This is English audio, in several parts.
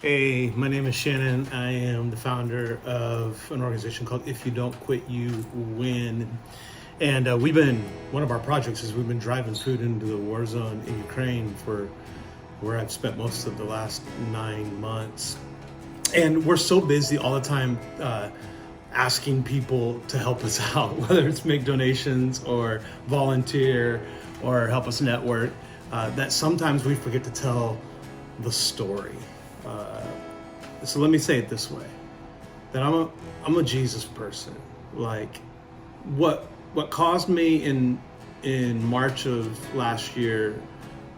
Hey, my name is Shannon. I am the founder of an organization called If You Don't Quit, You Win. And one of our projects is we've been driving food into the war zone in Ukraine for where I've spent most of the last 9 months. And we're so busy all the time asking people to help us out, whether it's make donations or volunteer or help us network, that sometimes we forget to tell the story. So let me say it this way: that I'm a Jesus person. Like what caused me in March of last year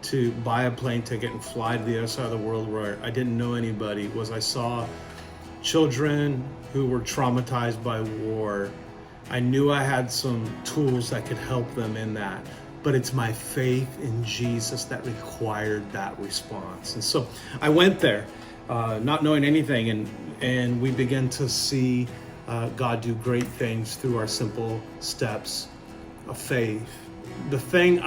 to buy a plane ticket and fly to the other side of the world where I didn't know anybody was I saw children who were traumatized by war. I knew I had some tools that could help them in that, but it's my faith in Jesus that required that response. And so I went there, not knowing anything, and we began to see God do great things through our simple steps of faith. The thing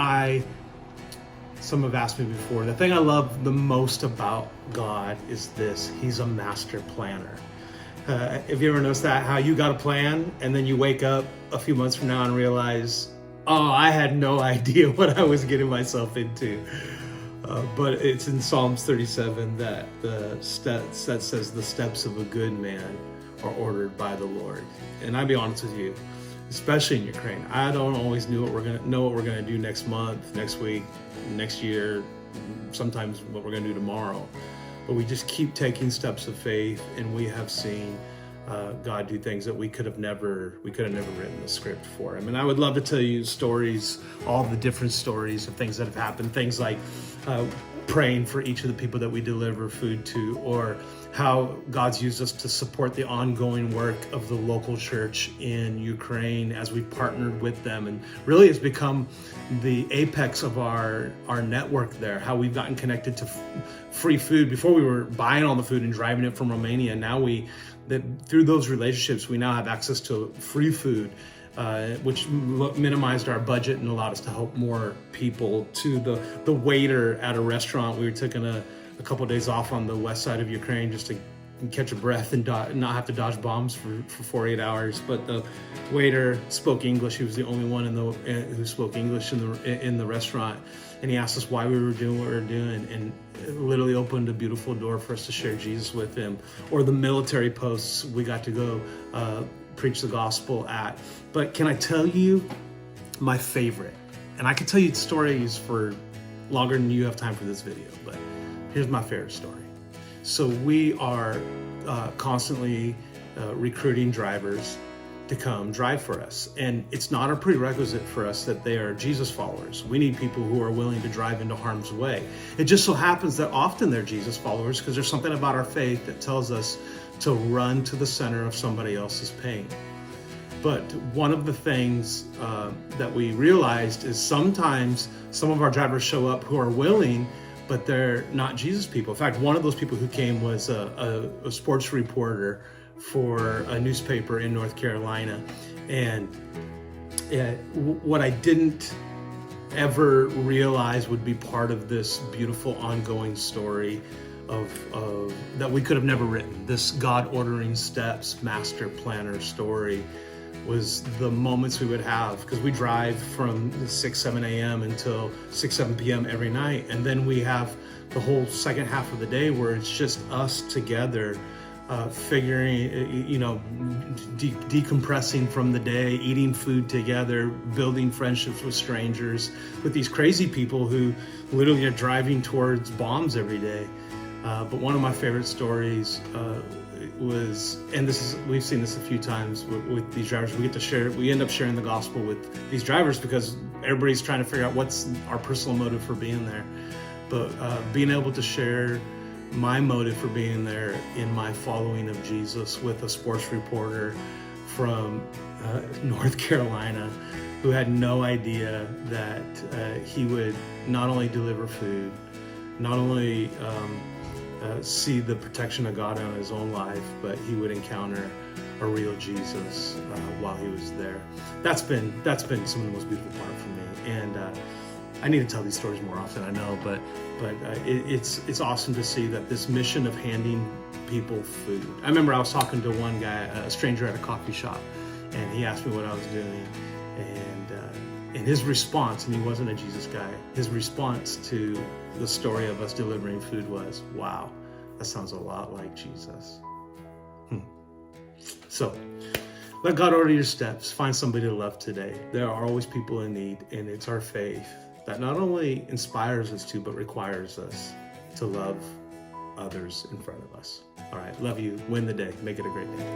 some have asked me before, the thing I love the most about God is this: He's a master planner. Have you ever noticed that? How you got a plan and then you wake up a few months from now and realize, oh, I had no idea what I was getting myself into. But it's in Psalms 37 that says the steps of a good man are ordered by the Lord. And I'll be honest with you, especially in Ukraine, I don't always know what we're gonna do next month, next week, next year, sometimes what we're gonna do tomorrow. But we just keep taking steps of faith, and we have seen God do things that we could have never written the script for him. And I would love to tell you stories, all the different stories of things that have happened, things like praying for each of the people that we deliver food to, or how God's used us to support the ongoing work of the local church in Ukraine as we partnered with them, and really it's become the apex of our network there, how we've gotten connected to free food. Before we were buying all the food and driving it from Romania. Now through those relationships, we now have access to free food, which minimized our budget and allowed us to help more people. To the waiter at a restaurant, we were taking a couple of days off on the west side of Ukraine just to catch a breath and not have to dodge bombs for 48 hours. But the waiter spoke English. He was the only one who spoke English in the restaurant, and he asked us why we were doing what we were doing, and it literally opened a beautiful door for us to share Jesus with him. Or the military posts we got to go preach the gospel at. But can I tell you my favorite? And I could tell you stories for longer than you have time for this video, but here's my favorite story. So we are constantly recruiting drivers to come drive for us. And it's not a prerequisite for us that they are Jesus followers. We need people who are willing to drive into harm's way. It just so happens that often they're Jesus followers because there's something about our faith that tells us to run to the center of somebody else's pain. But one of the things that we realized is sometimes some of our drivers show up who are willing, but they're not Jesus people. In fact, one of those people who came was a sports reporter for a newspaper in North Carolina. And what I didn't ever realize would be part of this beautiful ongoing story of that we could have never written, this God ordering steps, master planner story, was the moments we would have, because we drive from 6-7 a.m. until 6-7 p.m. every night, and then we have the whole second half of the day where it's just us together, figuring, decompressing from the day, eating food together, building friendships with strangers, with these crazy people who literally are driving towards bombs every day. But one of my favorite stories was, and we've seen this a few times with these drivers, we end up sharing the gospel with these drivers because everybody's trying to figure out what's our personal motive for being there. But being able to share my motive for being there in my following of Jesus with a sports reporter from North Carolina who had no idea that he would not only deliver food, not only see the protection of God on his own life, but he would encounter a real Jesus while he was there. That's been some of the most beautiful part for me. And I need to tell these stories more often, I know, but it's awesome to see that this mission of handing people food. I remember I was talking to one guy, a stranger at a coffee shop, and he asked me what I was doing, and his response, and he wasn't a Jesus guy, his response to the story of us delivering food was, wow, that sounds a lot like Jesus. So, let God order your steps. Find somebody to love today. There are always people in need, and it's our faith that not only inspires us to, but requires us to love others in front of us. All right, love you. Win the day. Make it a great day.